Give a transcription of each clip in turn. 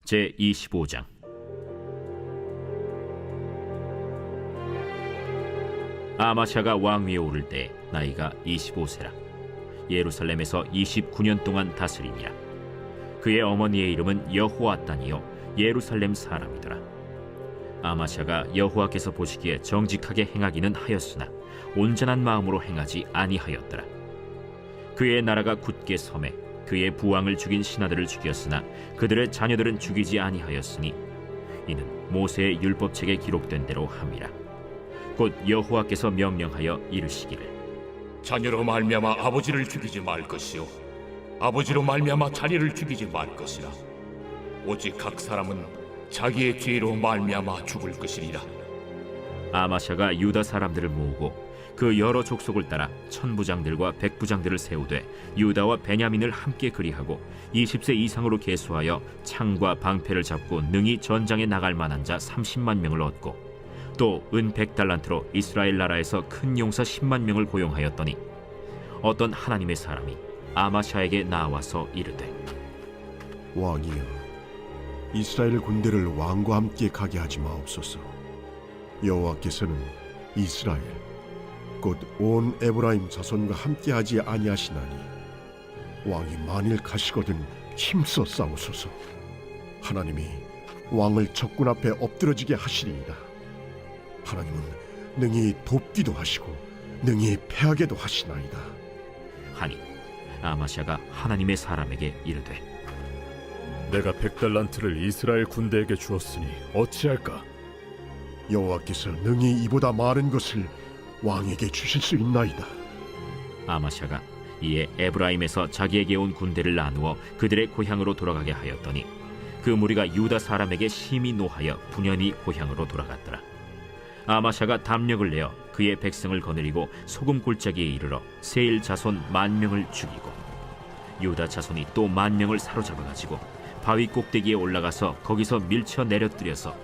제25장. 아마샤가 왕위에 오를 때 나이가 25세라. 예루살렘에서 29년 동안 다스리니라. 그의 어머니의 이름은 여호아단이요 예루살렘 사람이더라. 아마샤가 여호와께서 보시기에 정직하게 행하기는 하였으나 온전한 마음으로 행하지 아니하였더라. 그의 나라가 굳게 섬에 그의 부왕을 죽인 신하들을 죽였으나 그들의 자녀들은 죽이지 아니하였으니 이는 모세의 율법책에 기록된 대로 함이라. 곧 여호와께서 명령하여 이르시기를 자녀로 말미암아 아버지를 죽이지 말 것이요 아버지로 말미암아 자녀를 죽이지 말 것이라. 오직 각 사람은 자기의 죄로 말미암아 죽을 것이리라. 아마샤가 유다 사람들을 모으고 그 여러 족속을 따라 천부장들과 백부장들을 세우되 유다와 베냐민을 함께 그리하고 20세 이상으로 계수하여 창과 방패를 잡고 능히 전장에 나갈 만한 자 30만 명을 얻고 또 은 100달란트로 이스라엘 나라에서 큰 용사 10만 명을 고용하였더니 어떤 하나님의 사람이 아마샤에게 나와서 이르되 왕이여, 이스라엘 군대를 왕과 함께 가게 하지 마옵소서. 여호와께서는 이스라엘 곧 온 에브라임 자손과 함께하지 아니하시나니 왕이 만일 가시거든 힘써 싸우소서. 하나님이 왕을 적군 앞에 엎드러지게 하시리이다. 하나님은 능히 돕기도 하시고 능히 패하게도 하시나이다 하니 아마샤가 하나님의 사람에게 이르되 내가 100달란트를 이스라엘 군대에게 주었으니 어찌할까? 여호와께서 능히 이보다 많은 것을 왕에게 주실 수 있나이다. 아마샤가 이에 에브라임에서 자기에게 온 군대를 나누어 그들의 고향으로 돌아가게 하였더니 그 무리가 유다 사람에게 심히 노하여 분연히 고향으로 돌아갔더라. 아마샤가 담력을 내어 그의 백성을 거느리고 소금 골짜기에 이르러 세일 자손 10,000명을 죽이고 유다 자손이 또 10,000명을 사로잡아가지고 바위 꼭대기에 올라가서 거기서 밀쳐 내려뜨려서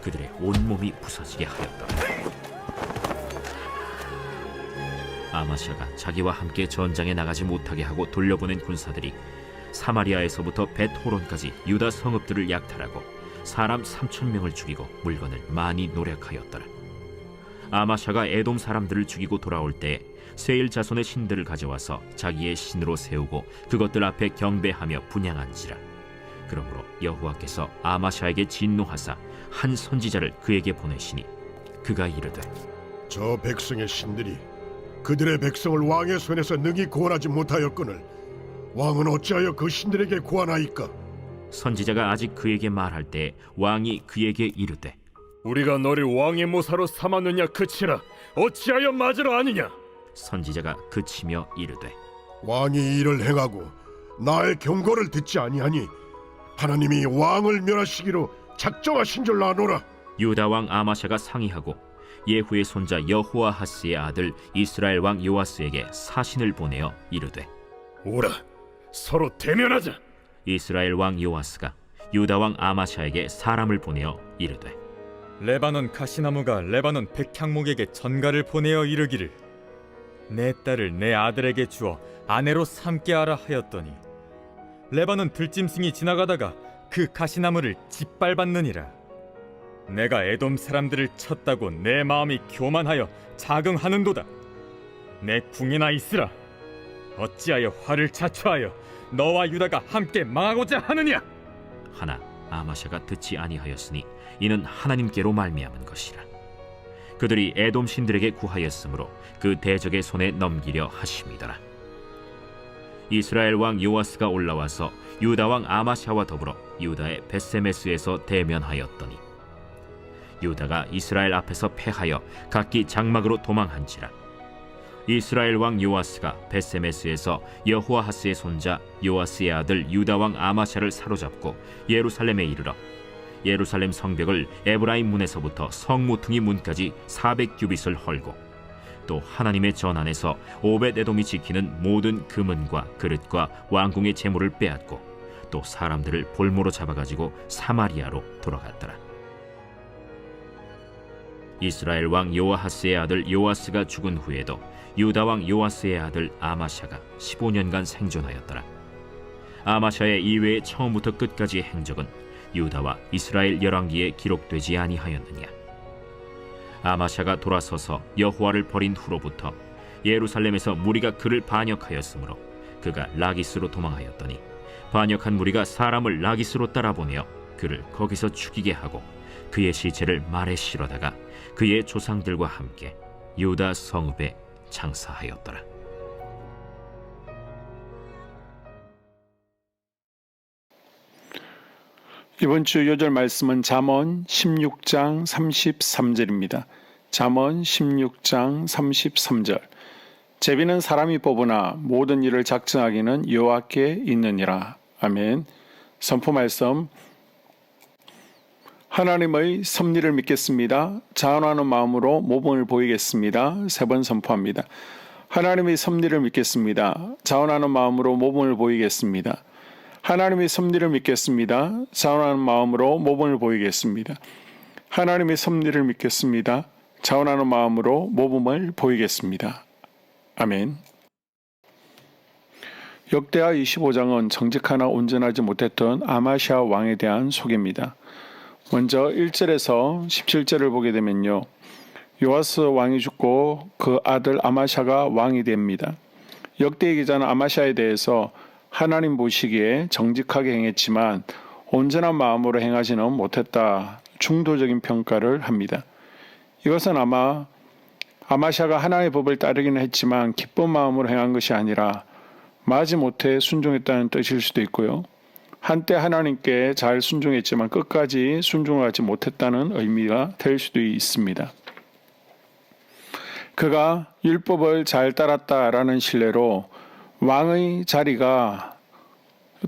그들의 온몸이 부서지게 하였더라. 아마샤가 자기와 함께 전장에 나가지 못하게 하고 돌려보낸 군사들이 사마리아에서부터 벳호론까지 유다 성읍들을 약탈하고 사람 3,000명을 죽이고 물건을 많이 노력하였더라. 아마샤가 에돔 사람들을 죽이고 돌아올 때 세일 자손의 신들을 가져와서 자기의 신으로 세우고 그것들 앞에 경배하며 분향한지라. 그러므로 여호와께서 아마샤에게 진노하사 한 선지자를 그에게 보내시니 그가 이르되 저 백성의 신들이 그들의 백성을 왕의 손에서 능히 구원하지 못하였거늘 왕은 어찌하여 그 신들에게 구하나이까? 선지자가 아직 그에게 말할 때 왕이 그에게 이르되 우리가 너를 왕의 모사로 삼았느냐 그치라. 어찌하여 맞으러 아니냐? 선지자가 그치며 이르되 왕이 이를 행하고 나의 경고를 듣지 아니하니 하나님이 왕을 멸하시기로 작정하신 줄 아노라. 유다 왕 아마샤가 상의하고 예후의 손자 여호아하스의 아들 이스라엘 왕 요아스에게 사신을 보내어 이르되 오라, 서로 대면하자. 이스라엘 왕 요아스가 유다 왕 아마샤에게 사람을 보내어 이르되 레바논 가시나무가 레바논 백향목에게 전가를 보내어 이르기를 내 딸을 내 아들에게 주어 아내로 삼게 하라 하였더니 레바논 들짐승이 지나가다가 그 가시나무를 짓밟았느니라. 내가 에돔 사람들을 쳤다고 내 마음이 교만하여 자긍하는도다. 내 궁이나 있으라. 어찌하여 화를 자초하여 너와 유다가 함께 망하고자 하느냐? 하나 아마샤가 듣지 아니하였으니 이는 하나님께로 말미암은 것이라. 그들이 에돔 신들에게 구하였으므로 그 대적의 손에 넘기려 하심이더라. 이스라엘 왕 요아스가 올라와서 유다 왕 아마샤와 더불어 유다의 벳세메스에서 대면하였더니 유다가 이스라엘 앞에서 패하여 각기 장막으로 도망한지라. 이스라엘 왕 요아스가 벳세메스에서 여호아하스의 손자 요아스의 아들 유다 왕 아마샤를 사로잡고 예루살렘에 이르러 예루살렘 성벽을 에브라임 문에서부터 성모퉁이 문까지 400규빗을 헐고 또 하나님의 전 안에서 오벳에돔이 지키는 모든 금은과 그릇과 왕궁의 재물을 빼앗고 또 사람들을 볼모로 잡아가지고 사마리아로 돌아갔더라. 이스라엘 왕 요아하스의 아들 요아스가 죽은 후에도 유다 왕 요아스의 아들 아마샤가 15년간 생존하였더라. 아마샤의 이외의 처음부터 끝까지의 행적은 유다와 이스라엘 열왕기에 기록되지 아니하였느냐. 아마샤가 돌아서서 여호와를 버린 후로부터 예루살렘에서 무리가 그를 반역하였으므로 그가 라기스로 도망하였더니 반역한 무리가 사람을 라기스로 따라보내어 그를 거기서 죽이게 하고 그의 시체를 말에 실어다가 그의 조상들과 함께 유다 성읍에 장사하였더라. 이번 주 요절 말씀은 잠언 16장 33절입니다. 잠언 16장 33절. 제비는 사람이 뽑으나 모든 일을 작정하기는 여호와께 있느니라. 아멘. 선포 말씀. 하나님의 섭리를 믿겠습니다. 자원하는 마음으로 모범을 보이겠습니다. 3번 선포합니다. 하나님의 섭리를 믿겠습니다. 자원하는 마음으로 모범을 보이겠습니다. 하나님의 섭리를 믿겠습니다. 자원하는 마음으로 모범을 보이겠습니다. 하나님의 섭리를 믿겠습니다. 자원하는 마음으로 모범을 보이겠습니다. 아멘. 역대하 25장은 정직하나 온전하지 못했던 아마시아 왕에 대한 소개입니다. 먼저 1절에서 17절을 보게 되면요. 요아스 왕이 죽고 그 아들 아마샤가 왕이 됩니다. 역대 기자는 아마샤에 대해서 하나님 보시기에 정직하게 행했지만 온전한 마음으로 행하지는 못했다. 중도적인 평가를 합니다. 이것은 아마 아마샤가 하나님의 법을 따르기는 했지만 기쁜 마음으로 행한 것이 아니라 마지못해 순종했다는 뜻일 수도 있고요. 한때 하나님께 잘 순종했지만 끝까지 순종하지 못했다는 의미가 될 수도 있습니다. 그가 율법을 잘 따랐다라는 신뢰로 왕의 자리가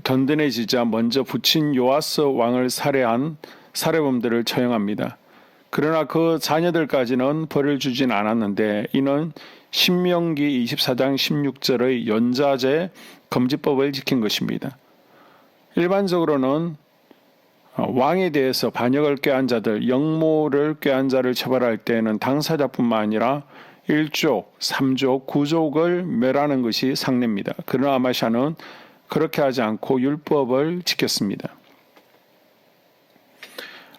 든든해지자 먼저 붙인 요아스 왕을 살해한 살해범들을 처형합니다. 그러나 그 자녀들까지는 벌을 주진 않았는데 이는 신명기 24장 16절의 연자제 금지법을 지킨 것입니다. 일반적으로는 왕에 대해서 반역을 꾀한 자들, 영모를 꾀한 자를 처벌할 때에는 당사자뿐만 아니라 1족, 3족, 9족을 멸하는 것이 상례입니다. 그러나 아마샤는 그렇게 하지 않고 율법을 지켰습니다.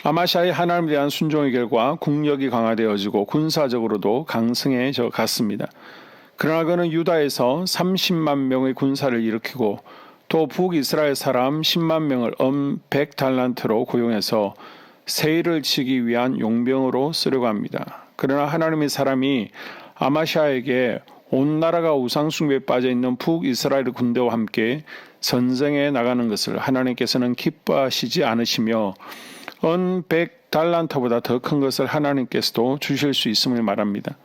아마샤의 하나님에 대한 순종의 결과 국력이 강화되어지고 군사적으로도 강성해져 갔습니다. 그러나 그는 유다에서 30만 명의 군사를 일으키고 또 북이스라엘 사람 10만 명을 100달란트로 고용해서 세일을 치기 위한 용병으로 쓰려고 합니다. 그러나 하나님의 사람이 아마샤에게 온 나라가 우상숭배에 빠져있는 북이스라엘 군대와 함께 전쟁에 나가는 것을 하나님께서는 기뻐하시지 않으시며 100달란트보다 더 큰 것을 하나님께서도 주실 수 있음을 말합니다.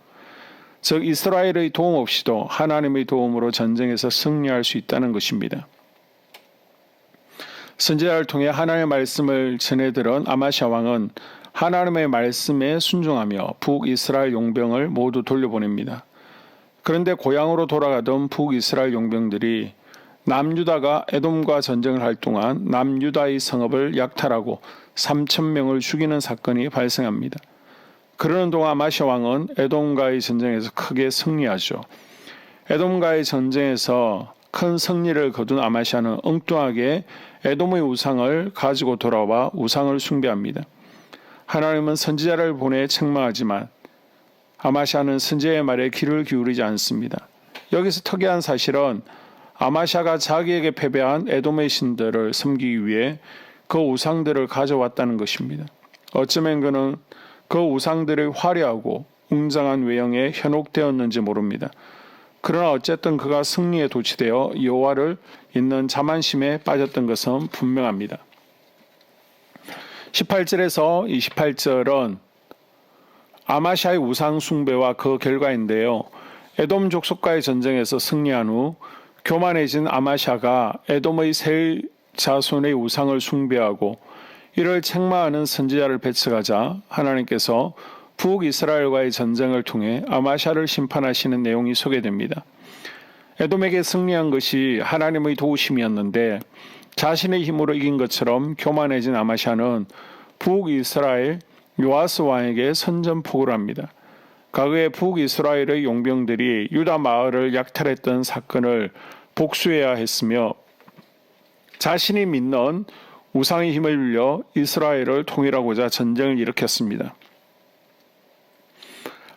즉 이스라엘의 도움 없이도 하나님의 도움으로 전쟁에서 승리할 수 있다는 것입니다. 선지자를 통해 하나님의 말씀을 전해들은 아마샤 왕은 하나님의 말씀에 순종하며 북이스라엘 용병을 모두 돌려보냅니다. 그런데 고향으로 돌아가던 북이스라엘 용병들이 남유다가 에돔과 전쟁을 할 동안 남유다의 성읍을 약탈하고 3,000명을 죽이는 사건이 발생합니다. 그러는 동안 아마샤 왕은 에돔과의 전쟁에서 크게 승리하죠. 에돔과의 전쟁에서 큰 승리를 거둔 아마샤는 엉뚱하게 에돔의 우상을 가지고 돌아와 우상을 숭배합니다. 하나님은 선지자를 보내 책망하지만 아마샤는 선지자의 말에 귀를 기울이지 않습니다. 여기서 특이한 사실은 아마샤가 자기에게 패배한 에돔의 신들을 섬기기 위해 그 우상들을 가져왔다는 것입니다. 어쩌면 그는 그 우상들의 화려하고 웅장한 외형에 현혹되었는지 모릅니다. 그러나 어쨌든 그가 승리에 도취되어 여호와를 잇는 자만심에 빠졌던 것은 분명합니다. 18절에서 28절은 아마샤의 우상 숭배와 그 결과인데요. 에돔 족속과의 전쟁에서 승리한 후 교만해진 아마샤가 에돔의 세 자손의 우상을 숭배하고 이를 책망하는 선지자를 배척하자 하나님께서 북이스라엘과의 전쟁을 통해 아마샤를 심판하시는 내용이 소개됩니다. 에돔에게 승리한 것이 하나님의 도우심이었는데 자신의 힘으로 이긴 것처럼 교만해진 아마샤는 북이스라엘 요아스 왕에게 선전포고를 합니다. 과거에 북이스라엘의 용병들이 유다 마을을 약탈했던 사건을 복수해야 했으며 자신이 믿는 우상의 힘을 빌려 이스라엘을 통일하고자 전쟁을 일으켰습니다.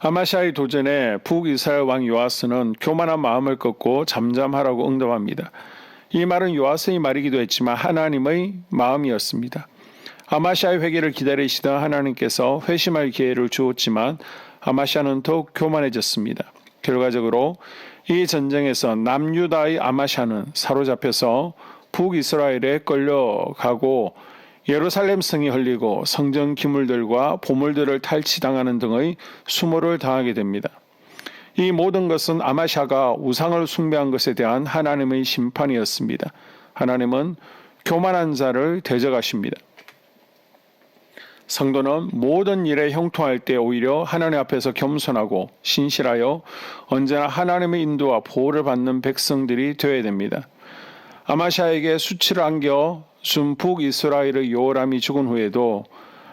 아마시아의 도전에 북이스라엘 왕 요아스는 교만한 마음을 꺾고 잠잠하라고 응답합니다. 이 말은 요아스의 말이기도 했지만 하나님의 마음이었습니다. 아마시아의 회개를 기다리시던 하나님께서 회심할 기회를 주었지만 아마시아는 더욱 교만해졌습니다. 결과적으로 이 전쟁에서 남유다의 아마시아는 사로잡혀서 북이스라엘에 끌려가고 예루살렘 성이 흘리고 성전 기물들과 보물들을 탈취당하는 등의 수모를 당하게 됩니다. 이 모든 것은 아마시아가 우상을 숭배한 것에 대한 하나님의 심판이었습니다. 하나님은 교만한 자를 대적하십니다. 성도는 모든 일에 형통할 때 오히려 하나님 앞에서 겸손하고 신실하여 언제나 하나님의 인도와 보호를 받는 백성들이 되어야 됩니다. 아마시아에게 수치를 안겨 준 북이스라엘의 요람이 죽은 후에도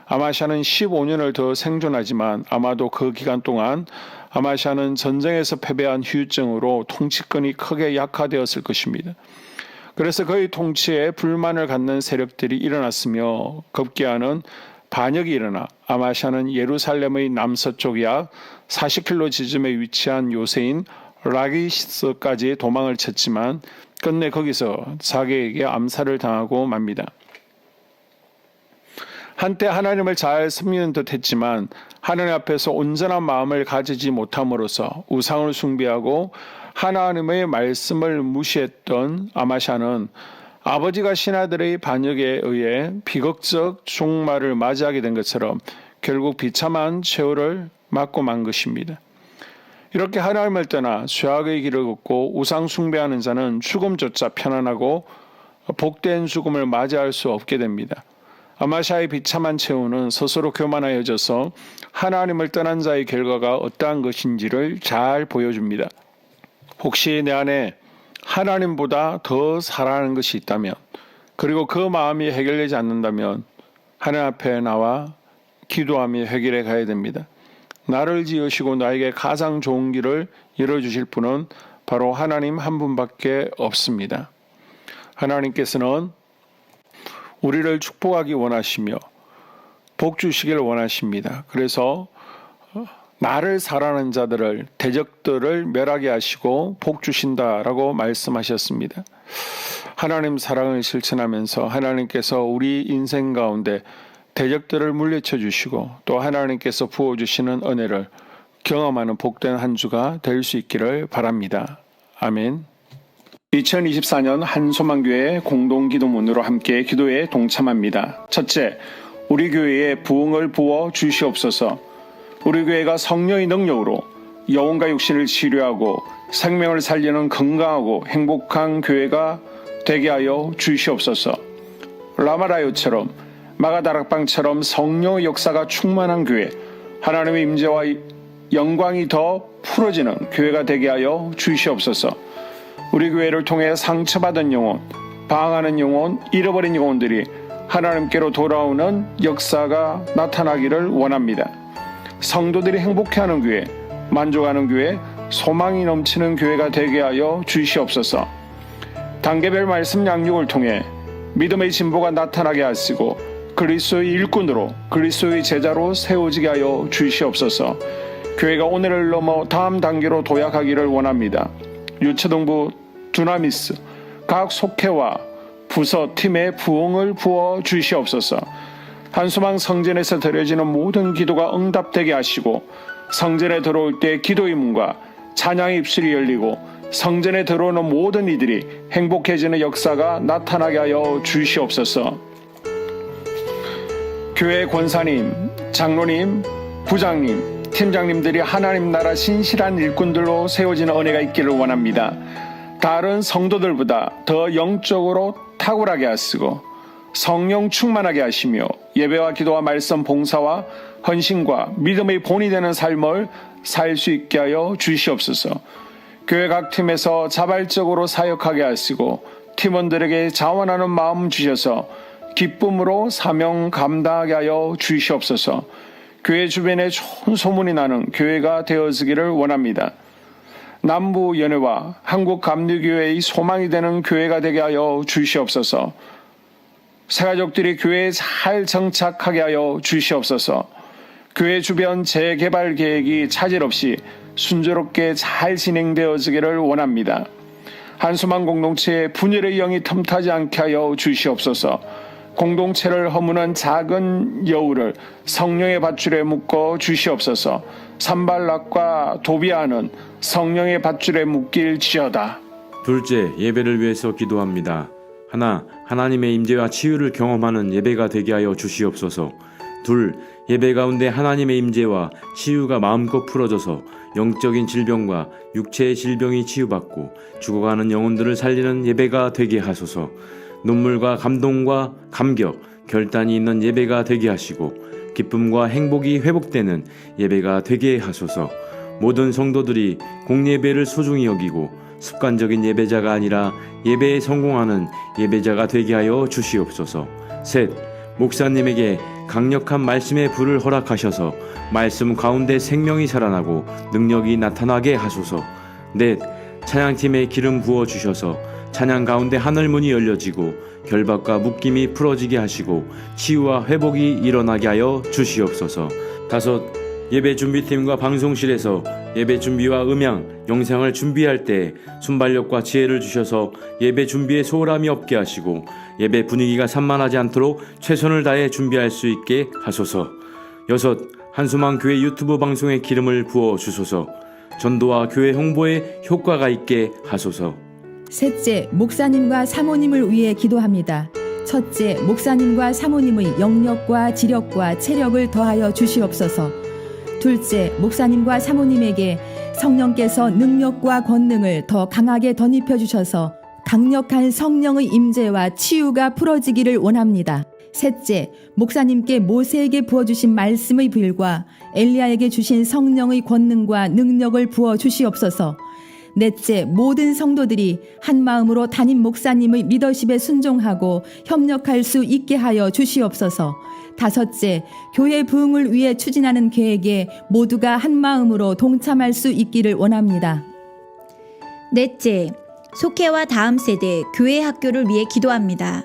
아마시아는 15년을 더 생존하지만 아마도 그 기간 동안 아마시아는 전쟁에서 패배한 후유증으로 통치권이 크게 약화되었을 것입니다. 그래서 그의 통치에 불만을 갖는 세력들이 일어났으며 급기야는 반역이 일어나 아마시아는 예루살렘의 남서쪽 약 40km 지점에 위치한 요새인 라기시스까지 도망을 쳤지만 끝내 거기서 자기에게 암살을 당하고 맙니다. 한때 하나님을 잘 섬기는 듯 했지만 하나님 앞에서 온전한 마음을 가지지 못함으로써 우상을 숭배하고 하나님의 말씀을 무시했던 아마시아는 아버지가 신하들의 반역에 의해 비극적 종말을 맞이하게 된 것처럼 결국 비참한 최후를 맞고 만 것입니다. 이렇게 하나님을 떠나 죄악의 길을 걷고 우상 숭배하는 자는 죽음조차 편안하고 복된 죽음을 맞이할 수 없게 됩니다. 아마시아의 비참한 최후는 스스로 교만하여져서 하나님을 떠난 자의 결과가 어떠한 것인지를 잘 보여줍니다. 혹시 내 안에 하나님보다 더 사랑하는 것이 있다면, 그리고 그 마음이 해결되지 않는다면 하나님 앞에 나와 기도하며 해결해 가야 됩니다. 나를 지으시고 나에게 가장 좋은 길을 열어주실 분은 바로 하나님 한 분밖에 없습니다. 하나님께서는 우리를 축복하기 원하시며 복 주시기를 원하십니다. 그래서 나를 사랑하는 자들을, 대적들을 멸하게 하시고 복 주신다라고 말씀하셨습니다. 하나님 사랑을 실천하면서 하나님께서 우리 인생 가운데 대적들을 물리쳐 주시고 또 하나님께서 부어주시는 은혜를 경험하는 복된 한 주가 될 수 있기를 바랍니다. 아멘. 2024년 한소망교회 공동기도문으로 함께 기도에 동참합니다. 첫째, 우리 교회에 부흥을 부어 주시옵소서. 우리 교회가 성령의 능력으로 영혼과 육신을 치료하고 생명을 살리는 건강하고 행복한 교회가 되게 하여 주시옵소서. 라마라요처럼 마가다락방처럼 성령의 역사가 충만한 교회, 하나님의 임재와 영광이 더 풀어지는 교회가 되게 하여 주시옵소서. 우리 교회를 통해 상처받은 영혼, 방황하는 영혼, 잃어버린 영혼들이 하나님께로 돌아오는 역사가 나타나기를 원합니다. 성도들이 행복해하는 교회, 만족하는 교회, 소망이 넘치는 교회가 되게 하여 주시옵소서. 단계별 말씀 양육을 통해 믿음의 진보가 나타나게 하시고 그리스도의 일꾼으로, 그리스도의 제자로 세워지게 하여 주시옵소서. 교회가 오늘을 넘어 다음 단계로 도약하기를 원합니다. 유초등부 두나미스 각 속회와 부서 팀에 부흥을 부어 주시옵소서. 한소망 성전에서 드려지는 모든 기도가 응답되게 하시고 성전에 들어올 때 기도의 문과 찬양의 입술이 열리고 성전에 들어오는 모든 이들이 행복해지는 역사가 나타나게 하여 주시옵소서. 교회 권사님, 장로님, 부장님, 팀장님들이 하나님 나라 신실한 일꾼들로 세워지는 은혜가 있기를 원합니다. 다른 성도들보다 더 영적으로 탁월하게 하시고 성령 충만하게 하시며 예배와 기도와 말씀 봉사와 헌신과 믿음의 본이 되는 삶을 살 수 있게 하여 주시옵소서. 교회 각 팀에서 자발적으로 사역하게 하시고 팀원들에게 자원하는 마음 주셔서 기쁨으로 사명 감당하게 하여 주시옵소서. 교회 주변에 좋은 소문이 나는 교회가 되어지기를 원합니다. 남부연회와 한국감리교회의 소망이 되는 교회가 되게 하여 주시옵소서. 새가족들이 교회에 잘 정착하게 하여 주시옵소서. 교회 주변 재개발 계획이 차질 없이 순조롭게 잘 진행되어지기를 원합니다. 한수만 공동체의 분열의 영이 틈타지 않게 하여 주시옵소서. 공동체를 허무는 작은 여우를 성령의 밧줄에 묶어 주시옵소서. 산발락과 도비아는 성령의 밧줄에 묶일지어다. 둘째, 예배를 위해서 기도합니다. 하나, 하나님의 임재와 치유를 경험하는 예배가 되게 하여 주시옵소서. 둘, 예배 가운데 하나님의 임재와 치유가 마음껏 풀어져서 영적인 질병과 육체의 질병이 치유받고 죽어가는 영혼들을 살리는 예배가 되게 하소서. 눈물과 감동과 감격, 결단이 있는 예배가 되게 하시고 기쁨과 행복이 회복되는 예배가 되게 하소서. 모든 성도들이 공예배를 소중히 여기고 습관적인 예배자가 아니라 예배에 성공하는 예배자가 되게 하여 주시옵소서. 셋, 목사님에게 강력한 말씀의 불을 허락하셔서 말씀 가운데 생명이 살아나고 능력이 나타나게 하소서. 넷, 찬양팀에 기름 부어 주셔서 찬양 가운데 하늘문이 열려지고 결박과 묶임이 풀어지게 하시고 치유와 회복이 일어나게 하여 주시옵소서. 다섯, 예배 준비팀과 방송실에서 예배 준비와 음향, 영상을 준비할 때 순발력과 지혜를 주셔서 예배 준비에 소홀함이 없게 하시고 예배 분위기가 산만하지 않도록 최선을 다해 준비할 수 있게 하소서. 여섯, 한수만 교회 유튜브 방송에 기름을 부어 주소서. 전도와 교회 홍보에 효과가 있게 하소서. 셋째, 목사님과 사모님을 위해 기도합니다. 첫째, 목사님과 사모님의 영력과 지력과 체력을 더하여 주시옵소서. 둘째, 목사님과 사모님에게 성령께서 능력과 권능을 더 강하게 덧입혀 주셔서 강력한 성령의 임재와 치유가 풀어지기를 원합니다. 셋째, 목사님께 모세에게 부어주신 말씀의 불과 엘리야에게 주신 성령의 권능과 능력을 부어 주시옵소서. 넷째, 모든 성도들이 한 마음으로 담임 목사님의 리더십에 순종하고 협력할 수 있게 하여 주시옵소서. 다섯째, 교회 부흥을 위해 추진하는 계획에 모두가 한 마음으로 동참할 수 있기를 원합니다. 넷째, 속회와 다음 세대 교회 학교를 위해 기도합니다.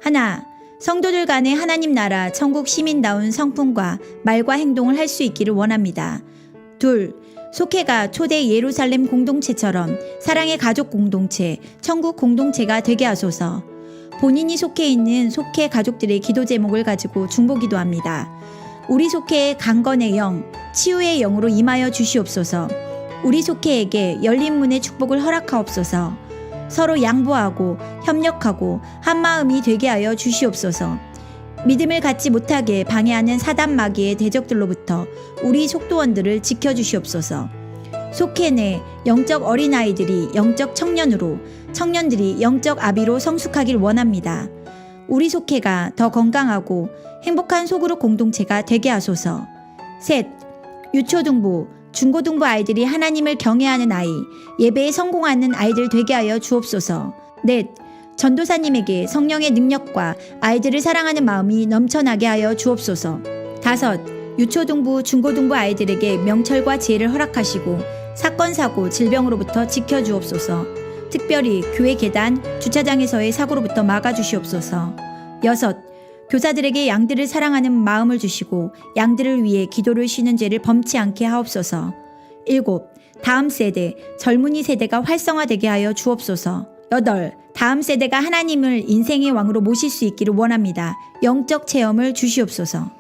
하나, 성도들 간의 하나님 나라 천국 시민다운 성품과 말과 행동을 할 수 있기를 원합니다. 둘, 속회가 초대 예루살렘 공동체처럼 사랑의 가족 공동체, 천국 공동체가 되게 하소서. 본인이 속해 있는 속회 가족들의 기도 제목을 가지고 중보기도합니다. 우리 속회의 강건의 영, 치유의 영으로 임하여 주시옵소서. 우리 속회에게 열린 문의 축복을 허락하옵소서. 서로 양보하고 협력하고 한마음이 되게 하여 주시옵소서. 믿음을 갖지 못하게 방해하는 사단 마귀의 대적들로부터 우리 속도원들을 지켜주시옵소서. 속회 내 영적 어린아이들이 영적 청년으로, 청년들이 영적 아비로 성숙하길 원합니다. 우리 속회가 더 건강하고 행복한 소그룹 공동체가 되게 하소서. 셋, 유초등부, 중고등부 아이들이 하나님을 경외하는 아이, 예배에 성공하는 아이들 되게 하여 주옵소서. 넷, 전도사님에게 성령의 능력과 아이들을 사랑하는 마음이 넘쳐나게 하여 주옵소서. 다섯, 유초등부, 중고등부 아이들에게 명철과 지혜를 허락하시고 사건, 사고, 질병으로부터 지켜주옵소서. 특별히 교회 계단, 주차장에서의 사고로부터 막아주시옵소서. 여섯, 교사들에게 양들을 사랑하는 마음을 주시고 양들을 위해 기도를 쉬는 죄를 범치 않게 하옵소서. 일곱, 다음 세대, 젊은이 세대가 활성화되게 하여 주옵소서. 여덟, 다음 세대가 하나님을 인생의 왕으로 모실 수 있기를 원합니다. 영적 체험을 주시옵소서.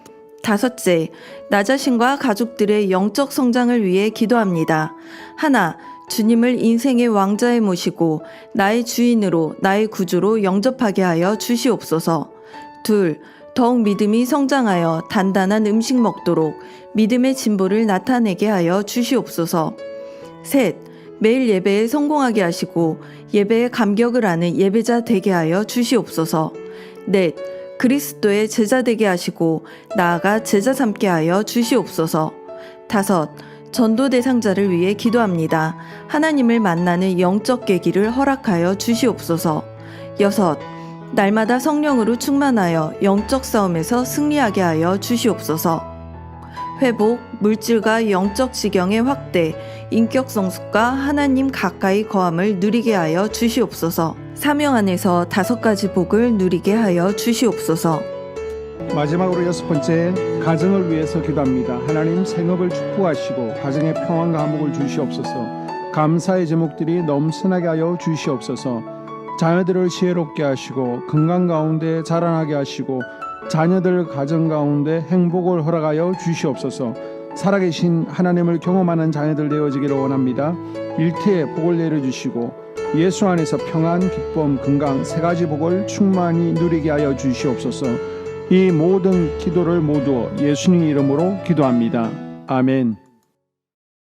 다섯째, 나 자신과 가족들의 영적 성장을 위해 기도합니다. 하나, 주님을 인생의 왕자에 모시고 나의 주인으로, 나의 구주로 영접하게 하여 주시옵소서. 둘, 더욱 믿음이 성장하여 단단한 음식 먹도록 믿음의 진보를 나타내게 하여 주시옵소서. 셋, 매일 예배에 성공하게 하시고 예배의 감격을 아는 예배자 되게 하여 주시옵소서. 넷, 그리스도의 제자 되게 하시고 나아가 제자 삼게 하여 주시옵소서. 다섯, 전도 대상자를 위해 기도합니다. 하나님을 만나는 영적 계기를 허락하여 주시옵소서. 여섯, 날마다 성령으로 충만하여 영적 싸움에서 승리하게 하여 주시옵소서. 회복, 물질과 영적 지경의 확대, 인격 성숙과 하나님 가까이 거함을 누리게 하여 주시옵소서. 사명 안에서 5가지 복을 누리게 하여 주시옵소서. 마지막으로 6번째, 가정을 위해서 기도합니다. 하나님 생업을 축복하시고 가정의 평안과 화목을 주시옵소서. 감사의 제목들이 넘쳐나게 하여 주시옵소서. 자녀들을 지혜롭게 하시고 건강 가운데 자라나게 하시고 자녀들 가정 가운데 행복을 허락하여 주시옵소서. 살아계신 하나님을 경험하는 자녀들 되어지기를 원합니다. 일태에 복을 내려주시고 예수 안에서 평안, 기쁨, 건강 3가지 복을 충만히 누리게 하여 주시옵소서. 이 모든 기도를 모두 예수님 이름으로 기도합니다. 아멘.